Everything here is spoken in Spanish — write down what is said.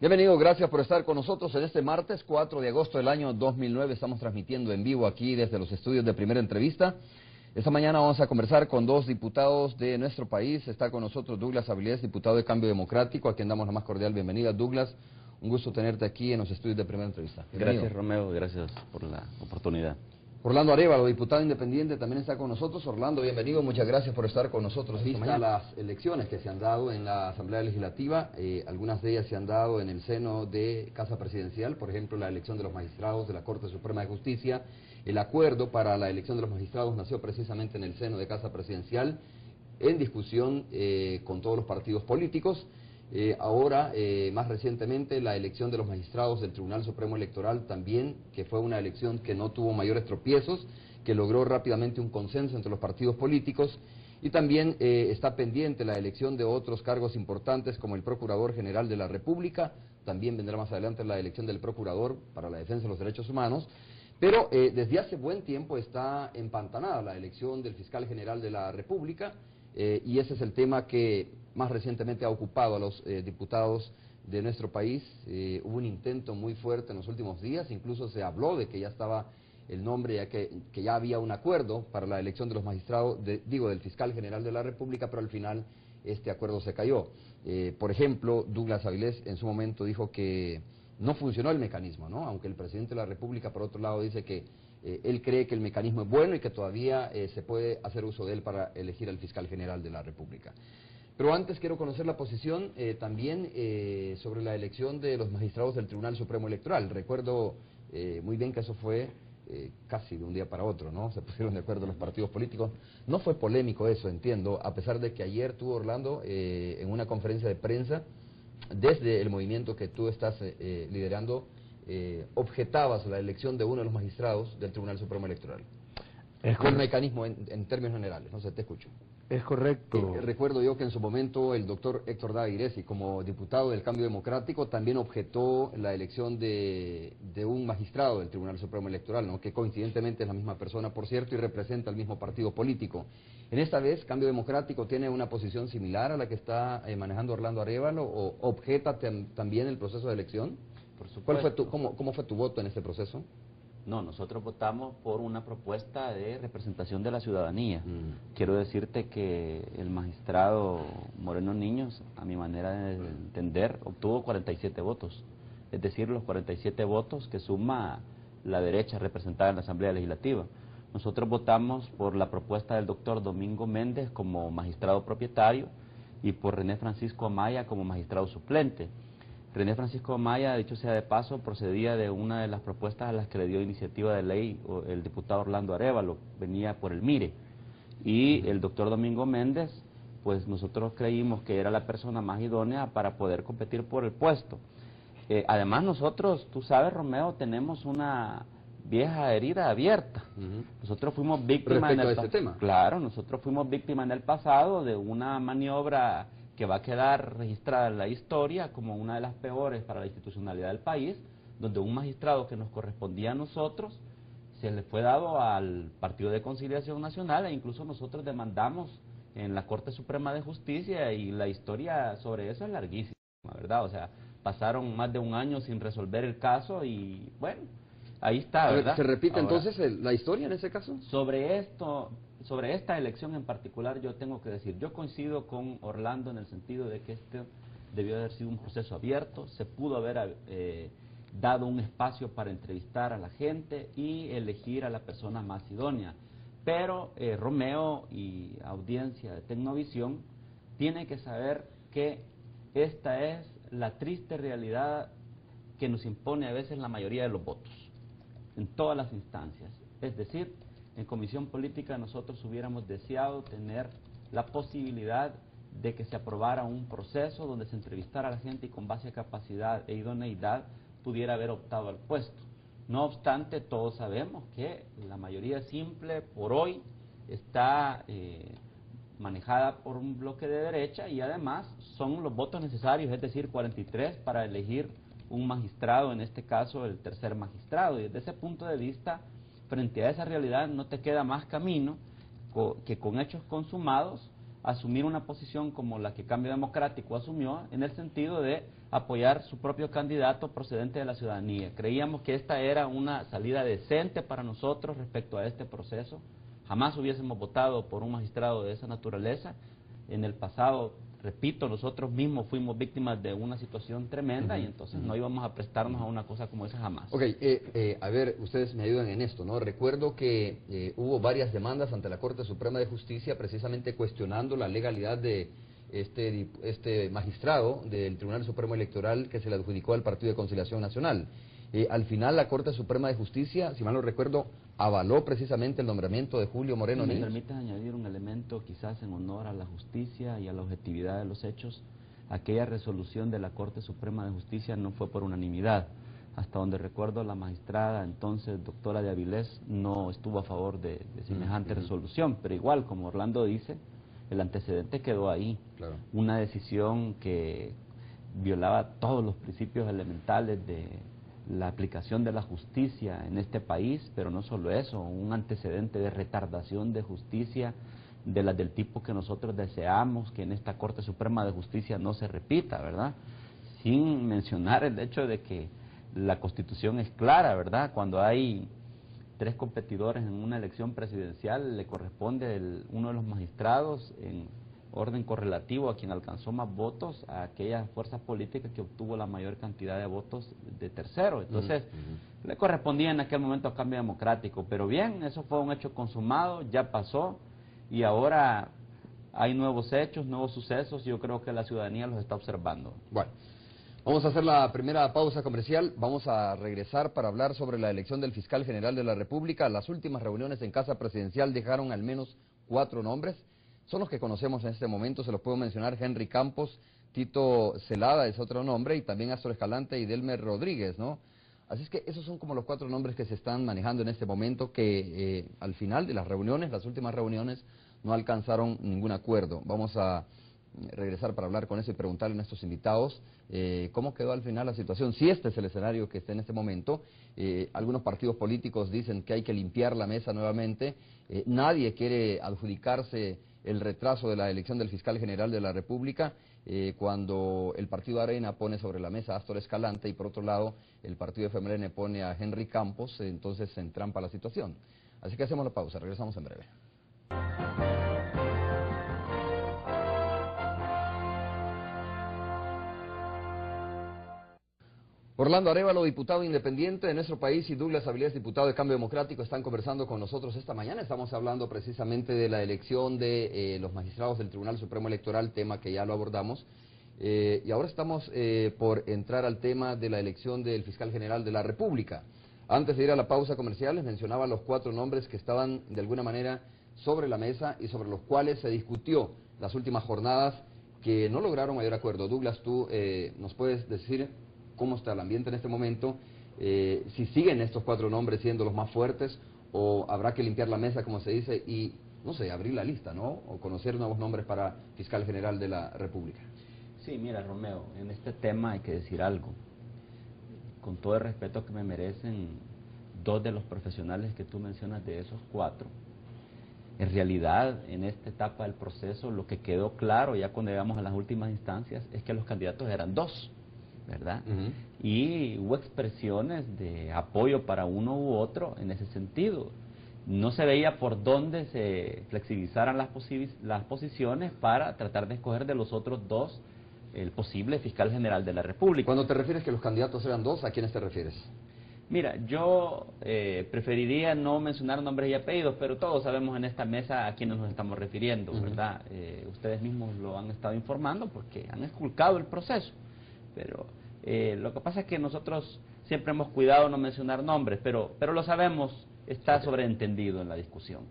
Bienvenido, gracias por estar con nosotros en este martes 4 de agosto del año 2009. Estamos transmitiendo en vivo aquí desde los estudios de Primera Entrevista. Esta mañana vamos a conversar con dos diputados de nuestro país. Está con nosotros Douglas Avilés, diputado de Cambio Democrático, a quien damos la más cordial bienvenida. Douglas, un gusto tenerte aquí en los estudios de Primera Entrevista. Bienvenido. Gracias, Romeo, gracias por la oportunidad. Orlando Arévalo, diputado independiente, también está con nosotros. Orlando, bienvenido, muchas gracias por estar con nosotros. Vistas las elecciones que se han dado en la Asamblea Legislativa, algunas de ellas se han dado en el seno de Casa Presidencial, por ejemplo, la elección de los magistrados de la Corte Suprema de Justicia. El acuerdo para la elección de los magistrados nació precisamente en el seno de Casa Presidencial, en discusión con todos los partidos políticos. Ahora, más recientemente, la elección de los magistrados del Tribunal Supremo Electoral también, que fue una elección que no tuvo mayores tropiezos, que logró rápidamente un consenso entre los partidos políticos, y también está pendiente la elección de otros cargos importantes como el Procurador General de la República. También vendrá más adelante la elección del Procurador para la Defensa de los Derechos Humanos. Pero desde hace buen tiempo está empantanada la elección del Fiscal General de la República, y ese es el tema que más recientemente ha ocupado a los diputados de nuestro país. Hubo un intento muy fuerte en los últimos días, incluso se habló de que ya estaba el nombre, ya que ya había un acuerdo para la elección de los magistrados, del Fiscal General de la República, pero al final este acuerdo se cayó. Por ejemplo, Douglas Avilés en su momento dijo que no funcionó el mecanismo, ¿no? Aunque el presidente de la República, por otro lado, dice que él cree que el mecanismo es bueno y que todavía se puede hacer uso de él para elegir al Fiscal General de la República. Pero antes quiero conocer la posición también sobre la elección de los magistrados del Tribunal Supremo Electoral. Recuerdo muy bien que eso fue casi de un día para otro, ¿no? Se pusieron de acuerdo los partidos políticos. No fue polémico eso, entiendo, a pesar de que ayer tuvo Orlando en una conferencia de prensa, desde el movimiento que tú estás liderando, objetabas la elección de uno de los magistrados del Tribunal Supremo Electoral. El mecanismo en términos generales, no sé, te escucho. Es correcto. Recuerdo yo que en su momento el doctor Héctor Daviresi, como diputado del Cambio Democrático, también objetó la elección de un magistrado del Tribunal Supremo Electoral, ¿no? Que coincidentemente es la misma persona, por cierto, y representa el mismo partido político. En esta vez, Cambio Democrático tiene una posición similar a la que está manejando Orlando Arévalo, o objeta también el proceso de elección. Por supuesto. ¿Cómo fue tu voto en este proceso? No, nosotros votamos por una propuesta de representación de la ciudadanía. Quiero decirte que el magistrado Moreno Niños, a mi manera de entender, obtuvo 47 votos. Es decir, los 47 votos que suma la derecha representada en la Asamblea Legislativa. Nosotros votamos por la propuesta del doctor Domingo Méndez como magistrado propietario y por René Francisco Amaya como magistrado suplente. René Francisco Amaya, dicho sea de paso, procedía de una de las propuestas a las que le dio iniciativa de ley el diputado Orlando Arévalo, venía por el MIRE. Y el doctor Domingo Méndez, pues nosotros creímos que era la persona más idónea para poder competir por el puesto. Además nosotros, tú sabes, Romeo, tenemos una vieja herida abierta. Nosotros fuimos víctimas respecto a este tema. Claro, nosotros fuimos víctimas en el pasado de una maniobra que va a quedar registrada en la historia como una de las peores para la institucionalidad del país, donde un magistrado que nos correspondía a nosotros se le fue dado al Partido de Conciliación Nacional, e incluso nosotros demandamos en la Corte Suprema de Justicia, y la historia sobre eso es larguísima, ¿verdad? O sea, pasaron más de un año sin resolver el caso y bueno, ahí está, ¿verdad? ¿Se repite Ahora, entonces la historia en ese caso? Sobre esta elección en particular, yo tengo que decir, yo coincido con Orlando en el sentido de que este debió haber sido un proceso abierto, se pudo haber dado un espacio para entrevistar a la gente y elegir a la persona más idónea. Pero Romeo y audiencia de Tecnovisión tiene que saber que esta es la triste realidad que nos impone a veces la mayoría de los votos, en todas las instancias. Es decir, en Comisión Política nosotros hubiéramos deseado tener la posibilidad de que se aprobara un proceso donde se entrevistara a la gente y con base a capacidad e idoneidad pudiera haber optado al puesto. No obstante, todos sabemos que la mayoría simple por hoy está manejada por un bloque de derecha, y además son los votos necesarios, es decir, 43 para elegir un magistrado, en este caso el tercer magistrado, y desde ese punto de vista, frente a esa realidad no te queda más camino que con hechos consumados asumir una posición como la que Cambio Democrático asumió, en el sentido de apoyar su propio candidato procedente de la ciudadanía. Creíamos que esta era una salida decente para nosotros respecto a este proceso. Jamás hubiésemos votado por un magistrado de esa naturaleza. En el pasado, repito, nosotros mismos fuimos víctimas de una situación tremenda y entonces no íbamos a prestarnos a una cosa como esa jamás. Ok, a ver, ustedes me ayudan en esto, ¿no? Recuerdo que hubo varias demandas ante la Corte Suprema de Justicia precisamente cuestionando la legalidad de este magistrado del Tribunal Supremo Electoral que se le adjudicó al Partido de Conciliación Nacional. Al final la Corte Suprema de Justicia, si mal no recuerdo, avaló precisamente el nombramiento de Julio Moreno Si me Nils. permites añadir un elemento quizás en honor a la justicia y a la objetividad de los hechos, aquella resolución de la Corte Suprema de Justicia no fue por unanimidad. Hasta donde recuerdo, la magistrada entonces, doctora de Avilés, no estuvo a favor de semejante resolución, pero igual, como Orlando dice, el antecedente quedó ahí. Claro. Una decisión que violaba todos los principios elementales de la aplicación de la justicia en este país, pero no solo eso, un antecedente de retardación de justicia de las del tipo que nosotros deseamos que en esta Corte Suprema de Justicia no se repita, ¿verdad? Sin mencionar el hecho de que la Constitución es clara, ¿verdad? Cuando hay 3 competidores en una elección presidencial, le corresponde uno de los magistrados en orden correlativo a quien alcanzó más votos, a aquellas fuerzas políticas que obtuvo la mayor cantidad de votos de tercero. Entonces, le correspondía en aquel momento a Cambio Democrático. Pero bien, eso fue un hecho consumado, ya pasó, y ahora hay nuevos hechos, nuevos sucesos, y yo creo que la ciudadanía los está observando. Bueno, vamos a hacer la primera pausa comercial, vamos a regresar para hablar sobre la elección del fiscal general de la República. Las últimas reuniones en Casa Presidencial dejaron al menos 4 nombres. Son los que conocemos en este momento, se los puedo mencionar: Henry Campos, Tito Celada es otro nombre, y también Astor Escalante y Delmer Rodríguez, ¿no? Así es que esos son como los 4 nombres que se están manejando en este momento, que al final de las reuniones, las últimas reuniones, no alcanzaron ningún acuerdo. Vamos a regresar para hablar con eso y preguntarle a nuestros invitados cómo quedó al final la situación, si este es el escenario que está en este momento. Algunos partidos políticos dicen que hay que limpiar la mesa nuevamente, nadie quiere adjudicarse el retraso de la elección del fiscal general de la República, cuando el partido Arena pone sobre la mesa a Astor Escalante y por otro lado el partido FMLN pone a Henry Campos, entonces se entrampa la situación. Así que hacemos la pausa, regresamos en breve. Orlando Arévalo, diputado independiente de nuestro país, y Douglas Avilés, diputado de Cambio Democrático, están conversando con nosotros esta mañana. Estamos hablando precisamente de la elección de los magistrados del Tribunal Supremo Electoral, tema que ya lo abordamos. Y ahora estamos por entrar al tema de la elección del fiscal general de la República. Antes de ir a la pausa comercial, les mencionaba los 4 nombres que estaban de alguna manera sobre la mesa y sobre los cuales se discutió las últimas jornadas, que no lograron mayor acuerdo. Douglas, tú nos puedes decir cómo está el ambiente en este momento, si siguen estos 4 nombres siendo los más fuertes, o habrá que limpiar la mesa, como se dice, y, no sé, abrir la lista, ¿no? O conocer nuevos nombres para fiscal general de la República. Sí, mira, Romeo, en este tema hay que decir algo. Con todo el respeto que me merecen 2 de los profesionales que tú mencionas de esos 4, en realidad, en esta etapa del proceso, lo que quedó claro ya cuando llegamos a las últimas instancias es que los candidatos eran 2. ¿Verdad? Y hubo expresiones de apoyo para uno u otro en ese sentido. No se veía por dónde se flexibilizaran las posiciones para tratar de escoger de los otros 2 el posible fiscal general de la República. Cuando te refieres que los candidatos eran 2, ¿a quiénes te refieres? Mira, yo preferiría no mencionar nombres y apellidos, pero todos sabemos en esta mesa a quiénes nos estamos refiriendo, ¿verdad? Ustedes mismos lo han estado informando porque han esculcado el proceso. Pero lo que pasa es que nosotros siempre hemos cuidado no mencionar nombres, pero lo sabemos, está sobreentendido en la discusión.